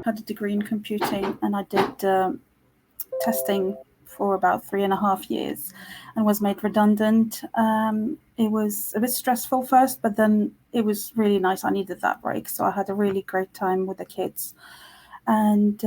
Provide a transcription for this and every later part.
had a degree in computing, and I did testing for about 3.5 years and was made redundant. It was a bit stressful first, but then it was really nice. I needed that break, so I had a really great time with the kids. And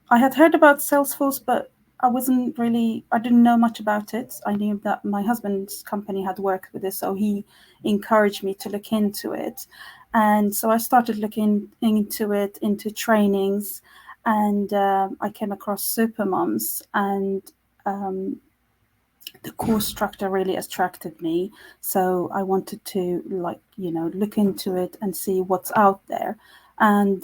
I had heard about Salesforce, but I didn't know much about it. I knew that my husband's company had worked with this, so he encouraged me to look into it. And so I started looking into it, into trainings, and I came across Supermums, and the course structure really attracted me. So I wanted to look into it and see what's out there. And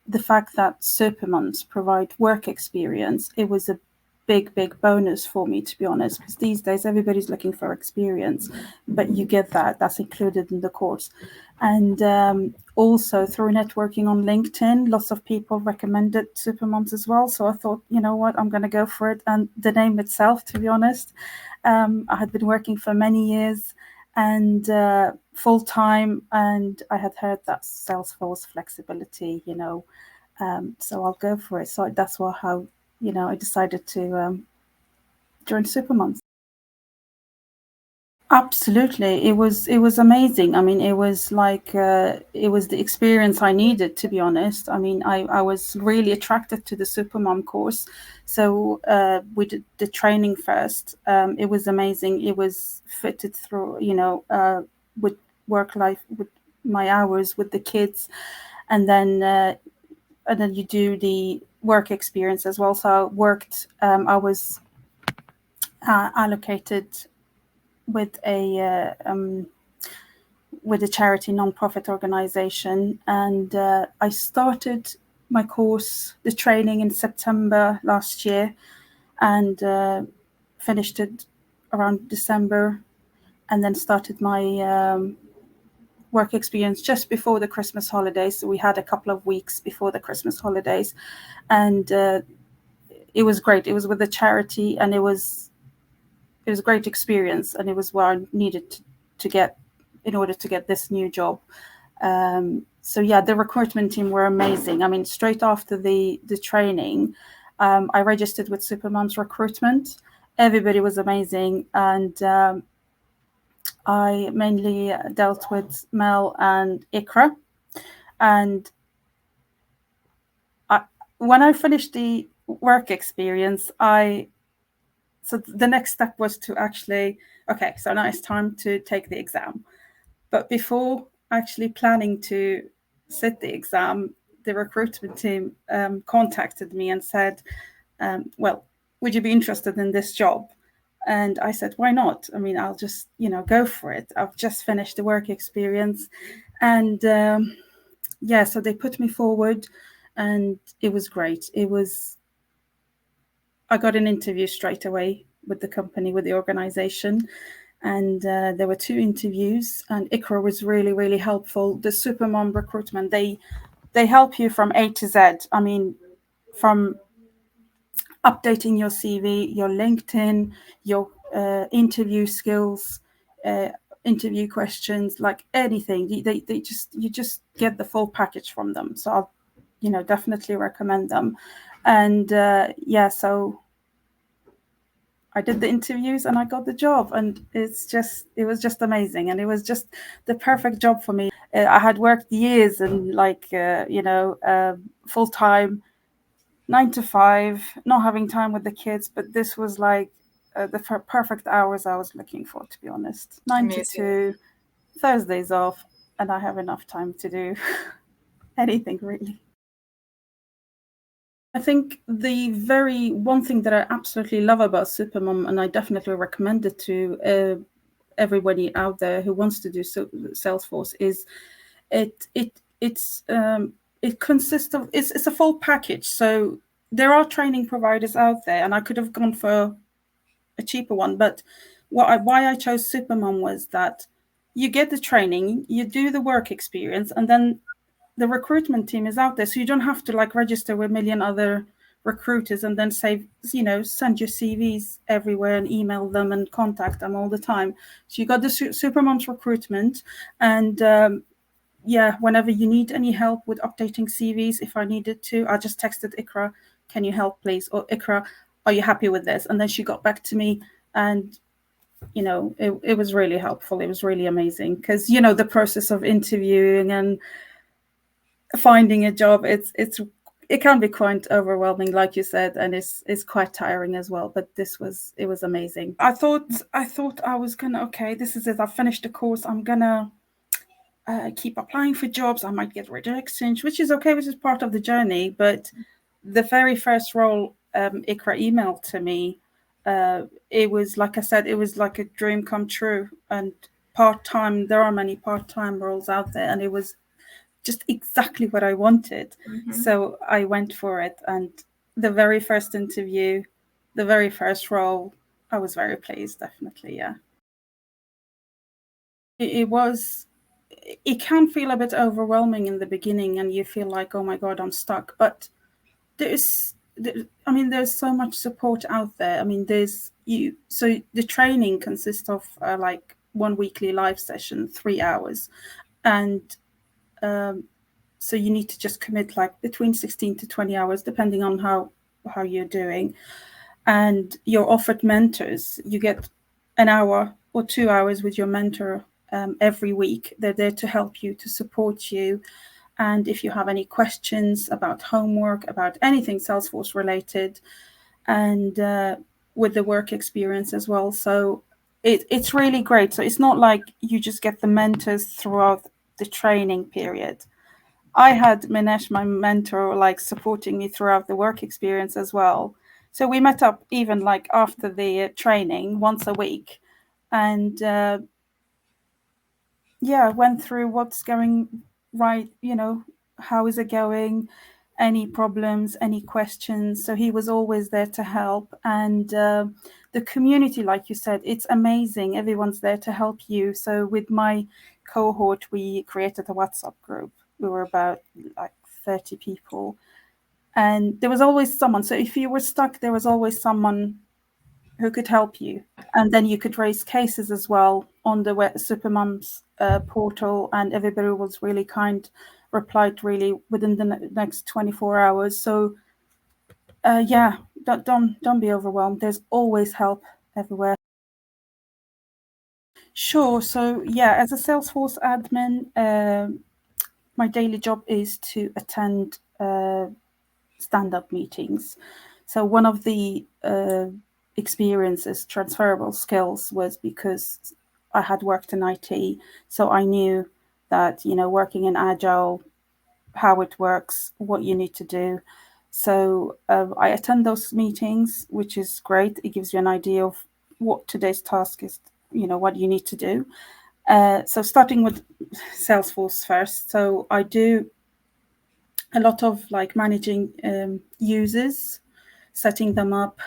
the fact that Supermums provide work experience, it was a big bonus for me, to be honest, because these days everybody's looking for experience, but you get that's included in the course. And also through networking on LinkedIn, lots of people recommended Supermums as well. So I thought, you know what, I'm going to go for it. And the name itself, to be honest, I had been working for many years and full time, and I had heard that Salesforce flexibility, so I'll go for it. So that's how I decided to join Supermums. Absolutely, it was amazing. I mean, it was like it was the experience I needed, to be honest. I mean, I was really attracted to the Supermom course, so we did the training first. It was amazing. It was fitted through, with work life, with my hours with the kids, and then you do the work experience as well. So I worked. I was allocated with a charity non-profit organization, and I started my course, the training, in September last year, and finished it around December, and then started my work experience just before the Christmas holidays. So we had a couple of weeks before the Christmas holidays, and it was great. It was with a charity, and it was a great experience, and it was what I needed to get in order to get this new job. So yeah, the recruitment team were amazing. I mean, straight after the training, I registered with Supermums Recruitment. Everybody was amazing, and I mainly dealt with Mel and Ikra. And when I finished the work experience, so the next step was to actually, so now it's time to take the exam. But before actually planning to sit the exam, the recruitment team contacted me and said, well, would you be interested in this job? And I said, why not? I mean, I'll just, go for it. I've just finished the work experience. And so they put me forward, and it was great. I got an interview straight away with the company, with the organization. And there were 2 interviews, and Ikra was really, really helpful. The Supermom Recruitment, they help you from A to Z. I mean, from updating your CV, your LinkedIn, your interview skills, interview questions, like anything. You just get the full package from them. So I'll, definitely recommend them. And so I did the interviews and I got the job, and it was just amazing, and it was just the perfect job for me. I had worked years and full time, 9 to 5, not having time with the kids, but this was like the perfect hours I was looking for, to be honest. 9 to 2, Thursdays off, and I have enough time to do anything really. I think the one thing that I absolutely love about Supermom, and I definitely recommend it to everybody out there who wants to do Salesforce, is it consists of, it's a full package. So there are training providers out there, and I could have gone for a cheaper one, but why I chose Supermom was that you get the training, you do the work experience, and then the recruitment team is out there, so you don't have to register with a million other recruiters and then send your CVs everywhere and email them and contact them all the time. So you got the Supermums Recruitment, and yeah, whenever you need any help with updating CVs, if I needed to, I just texted Ikra, can you help please? Or Ikra, are you happy with this? And then she got back to me, and it was really helpful. It was really amazing because the process of interviewing and finding a job, it can be quite overwhelming, like you said, and it's quite tiring as well. But it was amazing. I thought I was gonna, okay, this is it. I've finished the course. I'm gonna keep applying for jobs. I might get rejections, which is okay, which is part of the journey. But the very first role Ikra emailed to me, it was, like I said, it was like a dream come true. And part-time, there are many part-time roles out there, and it was just exactly what I wanted. So I went for it. And the very first interview, the very first role, I was very pleased, definitely, yeah. It was, it can feel a bit overwhelming in the beginning, and you feel like, oh my God, I'm stuck. But there's so much support out there. I mean, so the training consists of like one weekly live session, 3 hours. And so you need to just commit like between 16 to 20 hours, depending on how you're doing. And you're offered mentors. You get an hour or 2 hours with your mentor every week. They're there to help you, to support you. And if you have any questions about homework, about anything Salesforce related, and with the work experience as well. So it's really great. So it's not like you just get the mentors throughout the training period. I had Minesh, my mentor, like supporting me throughout the work experience as well. So we met up even like after the training once a week, and yeah, went through what's going right, how is it going, any problems, any questions. So he was always there to help. And the community, like you said, it's amazing. Everyone's there to help you. So with my cohort, we created a WhatsApp group. We were about like 30 people. And there was always someone. So if you were stuck, there was always someone who could help you. And then you could raise cases as well on the Supermums portal, and everybody was really kind, replied really within the next 24 hours. So yeah, don't be overwhelmed. There's always help everywhere. Sure. So yeah, as a Salesforce admin, my daily job is to attend stand-up meetings. So one of the experiences, transferable skills, was because I had worked in IT, so I knew that working in Agile, how it works, what you need to do. So I attend those meetings, which is great. It gives you an idea of what today's task is, what you need to do. So starting with Salesforce first. So I do a lot of like managing users, setting them up,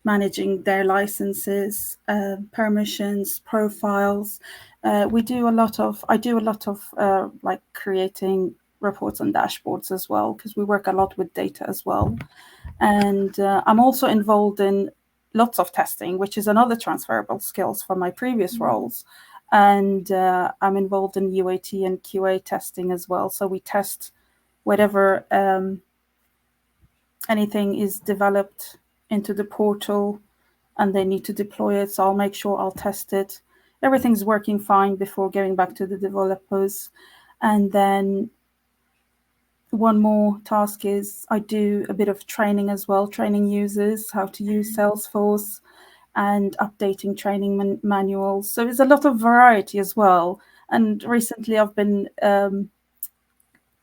managing their licenses, permissions, profiles. I do a lot of like creating reports and dashboards as well, because we work a lot with data as well. And I'm also involved in lots of testing, which is another transferable skills from my previous roles. And I'm involved in UAT and QA testing as well. So we test whatever anything is developed into the portal and they need to deploy it. So I'll make sure I'll test it. Everything's working fine before going back to the developers. And then one more task is I do a bit of training as well, training users how to use Salesforce and updating training manuals. So there's a lot of variety as well. And recently I've been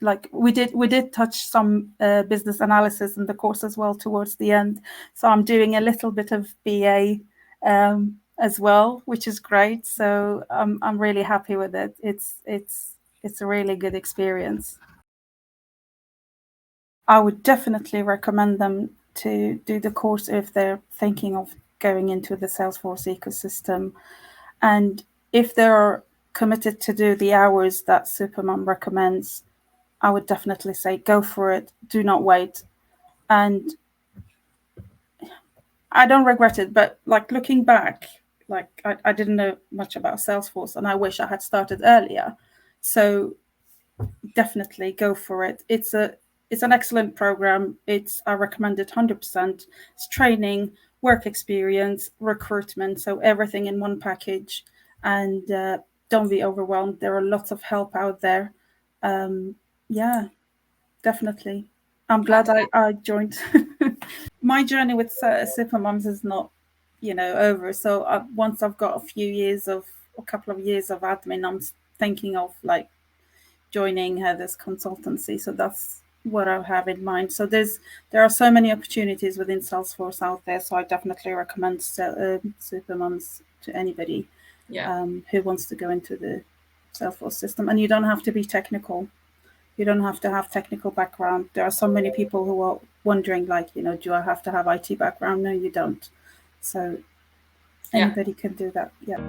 like we did touch some business analysis in the course as well towards the end. So I'm doing a little bit of BA as well, which is great. So I'm really happy with it. It's a really good experience. I would definitely recommend them to do the course if they're thinking of going into the Salesforce ecosystem. And if they're committed to do the hours that Supermum recommends, I would definitely say go for it. Do not wait. And I don't regret it, but like looking back, like I didn't know much about Salesforce and I wish I had started earlier. So definitely go for it. It's an excellent program. I recommend it 100%. It's training, work experience, recruitment, so everything in one package. And don't be overwhelmed. There are lots of help out there. Yeah, definitely. I'm glad I joined. My journey with Supermums is not, over. So once I've got a couple of years of admin, I'm thinking of like joining this consultancy. So that's what I have in mind. So there are so many opportunities within Salesforce out there. So I definitely recommend Supermums to anybody who wants to go into the Salesforce system. And you don't have to be technical. You don't have to have technical background. There are so many people who are wondering, like, do I have to have IT background? No, you don't. So anybody can do that. Yeah.